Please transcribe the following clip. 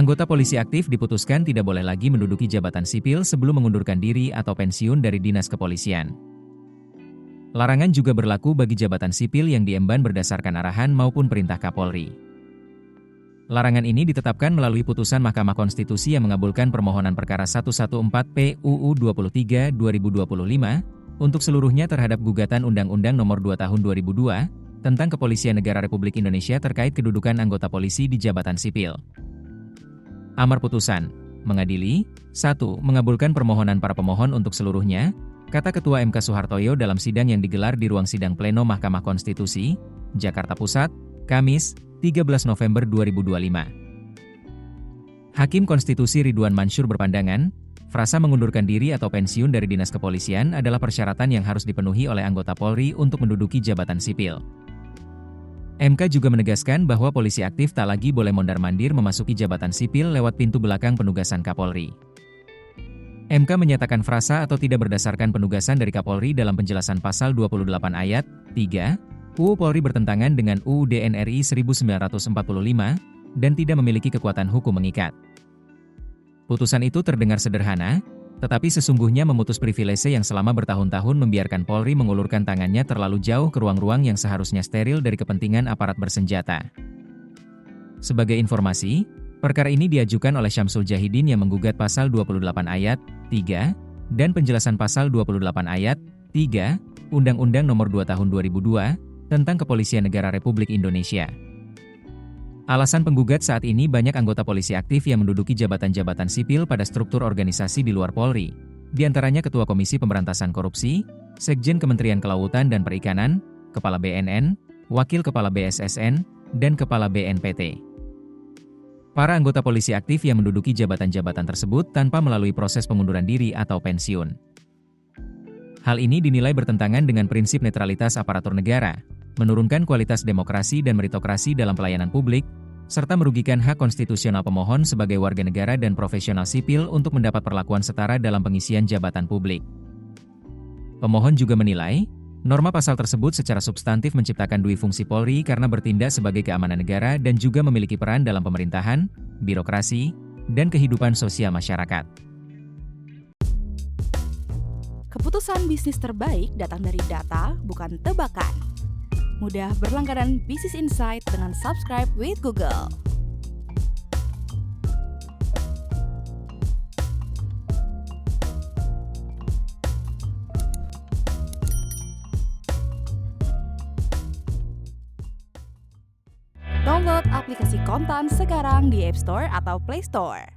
Anggota polisi aktif diputuskan tidak boleh lagi menduduki jabatan sipil sebelum mengundurkan diri atau pensiun dari dinas kepolisian. Larangan juga berlaku bagi jabatan sipil yang diemban berdasarkan arahan maupun perintah Kapolri. Larangan ini ditetapkan melalui putusan Mahkamah Konstitusi yang mengabulkan permohonan perkara 114/PUU 23/2025 untuk seluruhnya terhadap gugatan Undang-Undang Nomor 2 Tahun 2002 tentang Kepolisian Negara Republik Indonesia terkait kedudukan anggota polisi di jabatan sipil. Amar putusan, mengadili, 1. Mengabulkan permohonan para pemohon untuk seluruhnya, kata Ketua MK Soehartoyo dalam sidang yang digelar di ruang sidang pleno Mahkamah Konstitusi, Jakarta Pusat, Kamis, 13 November 2025. Hakim Konstitusi Ridwan Mansur berpandangan, frasa mengundurkan diri atau pensiun dari dinas kepolisian adalah persyaratan yang harus dipenuhi oleh anggota Polri untuk menduduki jabatan sipil. MK juga menegaskan bahwa polisi aktif tak lagi boleh mondar-mandir memasuki jabatan sipil lewat pintu belakang penugasan Kapolri. MK menyatakan frasa atau tidak berdasarkan penugasan dari Kapolri dalam penjelasan pasal 28 ayat 3 UU Polri bertentangan dengan UUD NRI 1945 dan tidak memiliki kekuatan hukum mengikat. Putusan itu terdengar sederhana, tetapi sesungguhnya memutus privilese yang selama bertahun-tahun membiarkan Polri mengulurkan tangannya terlalu jauh ke ruang-ruang yang seharusnya steril dari kepentingan aparat bersenjata. Sebagai informasi, perkara ini diajukan oleh Syamsul Jahidin yang menggugat pasal 28 ayat 3 dan penjelasan pasal 28 ayat 3 Undang-Undang Nomor 2 Tahun 2002 tentang Kepolisian Negara Republik Indonesia. Alasan penggugat saat ini banyak anggota polisi aktif yang menduduki jabatan-jabatan sipil pada struktur organisasi di luar Polri, di antaranya Ketua Komisi Pemberantasan Korupsi, Sekjen Kementerian Kelautan dan Perikanan, Kepala BNN, Wakil Kepala BSSN, dan Kepala BNPT. Para anggota polisi aktif yang menduduki jabatan-jabatan tersebut tanpa melalui proses pengunduran diri atau pensiun. Hal ini dinilai bertentangan dengan prinsip netralitas aparatur negara, menurunkan kualitas demokrasi dan meritokrasi dalam pelayanan publik, serta merugikan hak konstitusional pemohon sebagai warga negara dan profesional sipil untuk mendapat perlakuan setara dalam pengisian jabatan publik. Pemohon juga menilai, norma pasal tersebut secara substantif menciptakan dui fungsi Polri karena bertindak sebagai keamanan negara dan juga memiliki peran dalam pemerintahan, birokrasi, dan kehidupan sosial masyarakat. Keputusan bisnis terbaik datang dari data, bukan tebakan. Mudah berlangganan Business Insight dengan subscribe with Google. Download aplikasi Kontan sekarang di App Store atau Play Store.